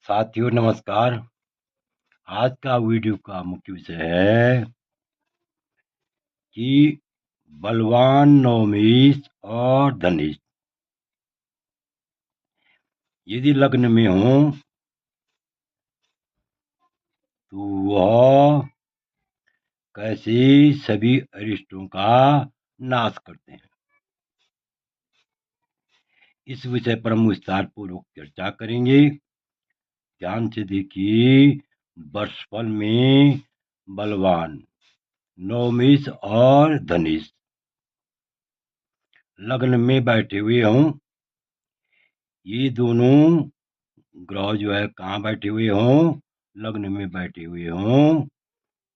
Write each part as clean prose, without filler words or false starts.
साथियों नमस्कार। आज का वीडियो का मुख्य विषय है कि बलवान नवमेश और धनेश यदि लग्न में हो तो वह कैसे सभी अरिष्टों का नाश करते हैं। इस विषय पर हम विस्तार पूर्वक चर्चा करेंगे। ध्यान से देखिए। वर्षफल में बलवान नवमेश और धनेश लग्न में बैठे हुए हों, ये दोनों ग्रह जो है कहाँ बैठे हुए हों, लग्न में बैठे हुए हों,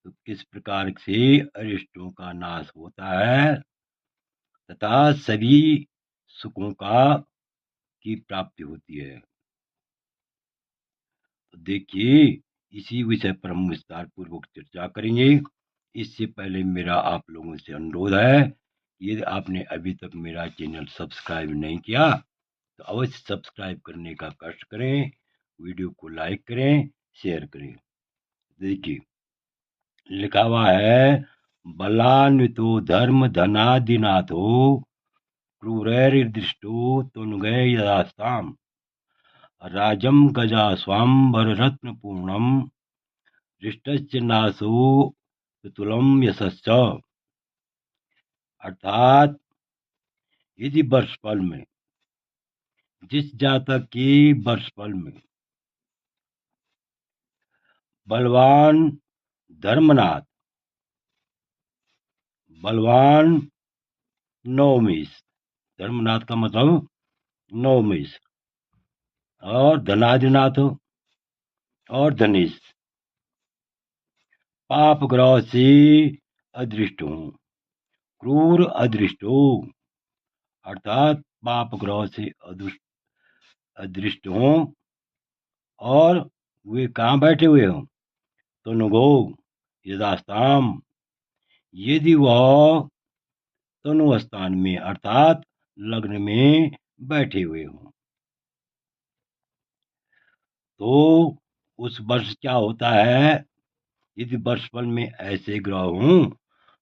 तो किस प्रकार से अरिष्टों का नाश होता है तथा सभी सुखों की प्राप्ति होती है। तो देखिए, इसी विषय पर हम विस्तार पूर्वक चर्चा करेंगे। इससे पहले मेरा आप लोगों से अनुरोध है, यदि आपने अभी तक मेरा चैनल सब्सक्राइब नहीं किया तो अवश्य सब्सक्राइब करने का कष्ट करें, वीडियो को लाइक करें, शेयर करें। देखिए, लिखा हुआ है बलान्वितो धर्म धनादिनाथो क्रूरैर्दृष्टो तुनगै यदास्ताम राजम गजास्वाम्बर रत्न पूर्णम दृष्टस्य नासो तुलम यशश्च। अर्थात यदि वर्षफल में, जिस जातक की वर्षफल में बलवान धर्मनाथ, बलवान नवमेश, धर्मनाथ का मतलब नवमेश, और धनादिनाथ और धनेश पाप ग्रह से अदृष्ट हूँ, क्रूर अदृष्ट हो, अर्थात पाप ग्रह से अदृष्ट हों और वे कहाँ बैठे हुए हों, तो नुगो यदास्ताम, यदि वह तनु स्थान में अर्थात लग्न में बैठे हुए हों, तो उस वर्ष क्या होता है। यदि वर्षफल में ऐसे ग्रह हों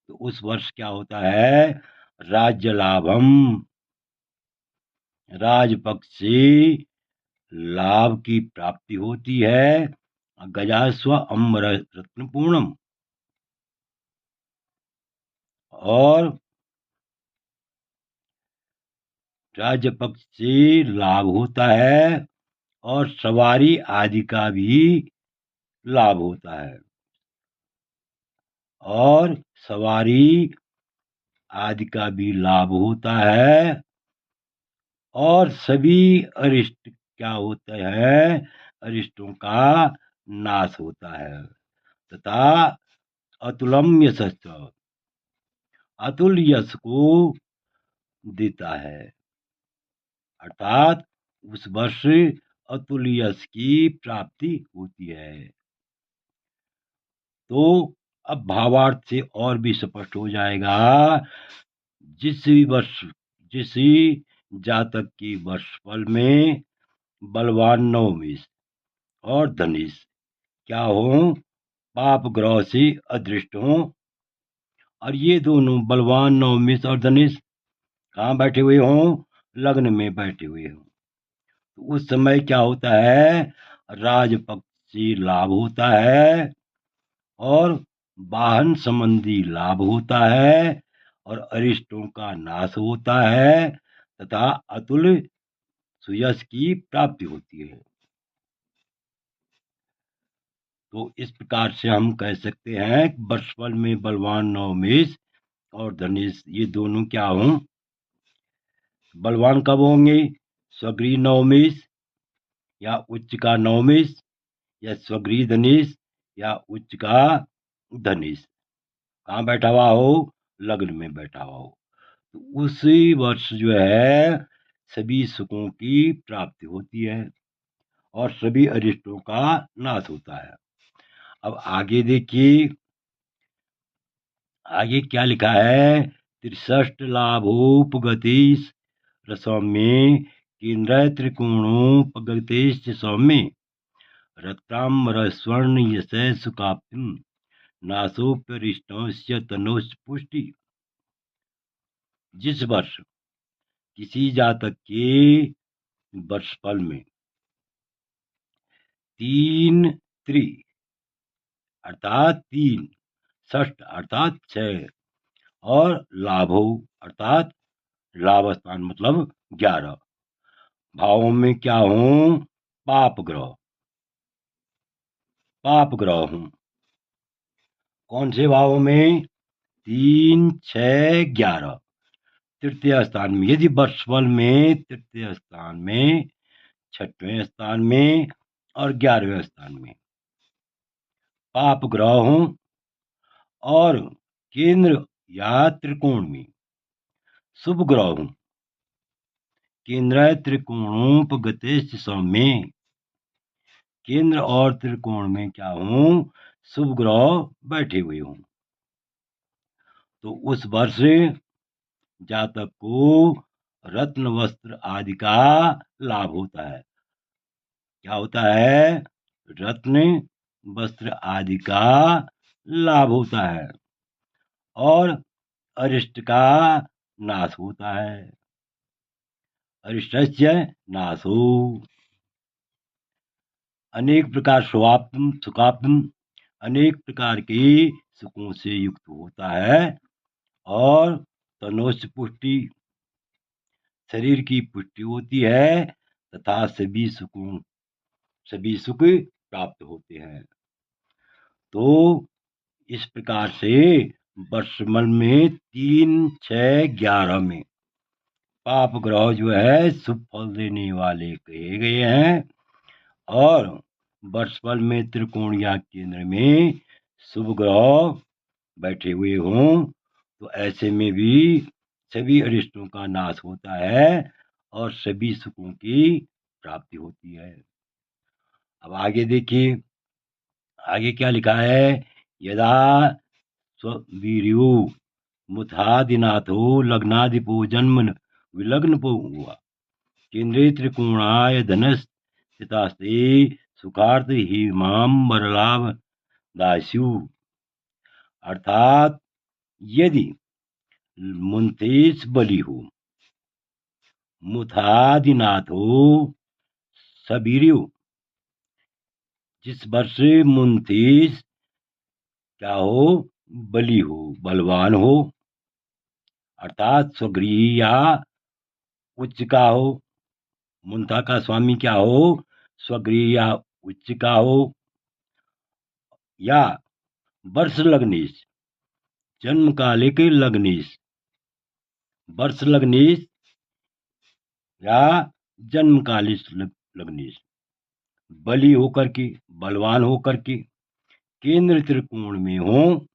तो उस वर्ष क्या होता है, राज्य लाभम, राजपक्ष से लाभ की प्राप्ति होती है। गजास्व अम्बर रत्न पूर्णम, और राज्य पक्ष से लाभ होता है और सवारी आदि का भी लाभ होता है, और सवारी आदि का भी लाभ होता है, और सभी अरिष्ट क्या होते हैं, अरिष्टों का नाश होता है तथा अतुलम यश, अतुल यश को देता है। अर्थात उस वर्ष अतुल यश की प्राप्ति होती है। तो अब भावार्थ से और भी स्पष्ट हो जाएगा। जिस जातक की वर्षफल में बलवान नवमेश और धनेश क्या हो, पाप ग्रह से अदृष्ट हो, और ये दोनों बलवान नवमेश और धनेश कहाँ बैठे हुए हों, लग्न में बैठे हुए हों, तो उस समय क्या होता है, राजपक्ष से लाभ होता है और वाहन संबंधी लाभ होता है और अरिष्टों का नाश होता है तथा अतुल सुयश की प्राप्ति होती है। तो इस प्रकार से हम कह सकते हैं कि वर्षफल में बलवान नवमेश और धनेश ये दोनों क्या हों, बलवान कब होंगे, स्वगृह नवमेश या उच्च का नवमेश, या स्वगृह धनेश या उच्च का धनेश कहाँ बैठा हुआ हो, लग्न में बैठा हुआ हो, तो उसी वर्ष जो है सभी सुखों की प्राप्ति होती है और सभी अरिष्टों का नाश होता है। अब आगे देखिए, आगे क्या लिखा है, त्रिषष्ट लाभोपगतिश रसौम्य केंद्र त्रिकोणोपगतिश सौम्य रत्नाम्बरस्वर्ण यशः सुकाप्तिं नासोप्यरिष्टस्य तनोश्च पुष्टि। जिस वर्ष किसी जातक के वर्षफल में 3 त्रि अर्थात 3, षष्ठ अर्थात 6 और लाभो अर्थात लाभ स्थान मतलब 11 भावों में क्या हूं? पाप ग्रह हूं। कौन से भावों में? 3, 6, 11 तृतीय स्थान में। यदि वर्षफल में तृतीय स्थान में, 6वें स्थान में और 11वें स्थान में पाप ग्रह हूं और केंद्र या त्रिकोण में शुभ ग्रह हूं, केंद्र त्रिकोणोपगते सौम्य, केंद्र और त्रिकोण में क्या हूं? शुभ ग्रह बैठे हुए हूं, तो उस वर्ष जातक को रत्न वस्त्र आदि का लाभ होता है। क्या होता है? रत्न वस्त्र आदि का लाभ होता है और अरिष्ट का नाश होता है। अरिष्टस्य नाशो। अनेक प्रकार सुखाप्तम अनेक प्रकार के सुखों से युक्त होता है और तनोश्च पुष्टि शरीर की पुष्टि होती है तथा सभी सुख प्राप्त होते हैं। तो इस प्रकार से वर्षमल में 3, 6, 11 में पाप ग्रह जो है शुभ फल देने वाले कहे गए हैं और वर्षफल में त्रिकोण या केंद्र में शुभ ग्रह बैठे हुए हों तो ऐसे में भी सभी अरिष्टों का नाश होता है और सभी सुखों की प्राप्ति होती है। अब आगे देखिए, आगे क्या लिखा है? यदा स्ववीर्यो मुथादिनाथो लग्नाधिपो जन्म विलग्न हुआ केंद्रे त्रिकोणाय धनस्थितास्ते सुखार्थ ही माम वरलाभ दास्यु। अर्थात यदि मुंतेश बलि हो, मुथादिनाथ हो, सबीरियो जिस वर्ष मुंतेश क्या हो? बलि हो, बलवान हो, अर्थात स्वगृही या उच्च का हो। मुंता का स्वामी क्या हो? स्वगृह या उच्च का हो, या वर्ष लग्नेश जन्म कालिक लग्नेश, वर्ष लग्नेश या जन्मकालिक लग्नेश बली होकर के, बलवान होकर के केंद्र त्रिकोण में हो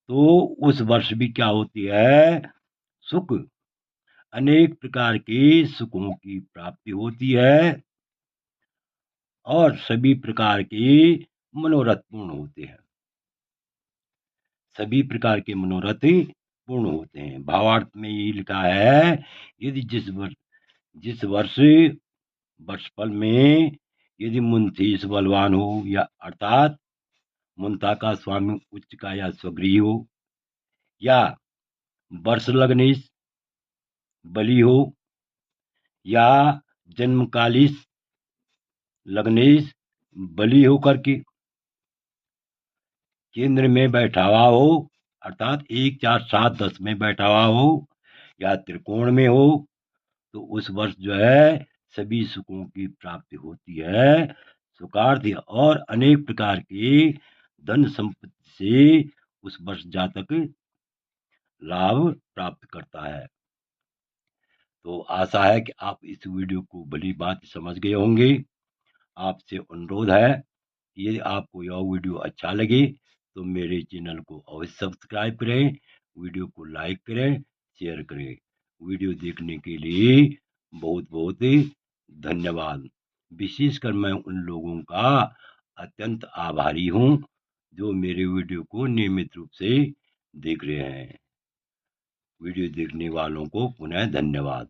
तो उस वर्ष भी क्या होती है? सुख, अनेक प्रकार के सुखों की प्राप्ति होती है और सभी प्रकार के मनोरथ पूर्ण होते हैं। सभी प्रकार के मनोरथ पूर्ण होते हैं। भावार्थ में ये लिखा है, यदि जिस वर्षफल में यदि मुंतीस बलवान हो या अर्थात मुंता का स्वामी उच्च का या स्वगृही हो, या वर्ष लग्नेश बली हो, या जन्मकालिश लग्नेश बली होकर के केंद्र में बैठा हुआ हो, अर्थात 1, 4, 7, 10 में बैठा हुआ हो या त्रिकोण में हो तो उस वर्ष जो है सभी सुखों की प्राप्ति होती है, सुखार्थ और अनेक प्रकार के धन संपत्ति से उस वर्ष जातक लाभ प्राप्त करता है। तो आशा है कि आप इस वीडियो को भली बात समझ गए होंगे। आपसे अनुरोध है, यदि आपको यह वीडियो अच्छा लगे तो मेरे चैनल को अवश्य सब्सक्राइब करें, वीडियो को लाइक करें, शेयर करें। वीडियो देखने के लिए बहुत बहुत धन्यवाद। विशेषकर मैं उन लोगों का अत्यंत आभारी हूँ जो मेरे वीडियो को नियमित रूप से देख रहे हैं। वीडियो देखने वालों को पुनः धन्यवाद।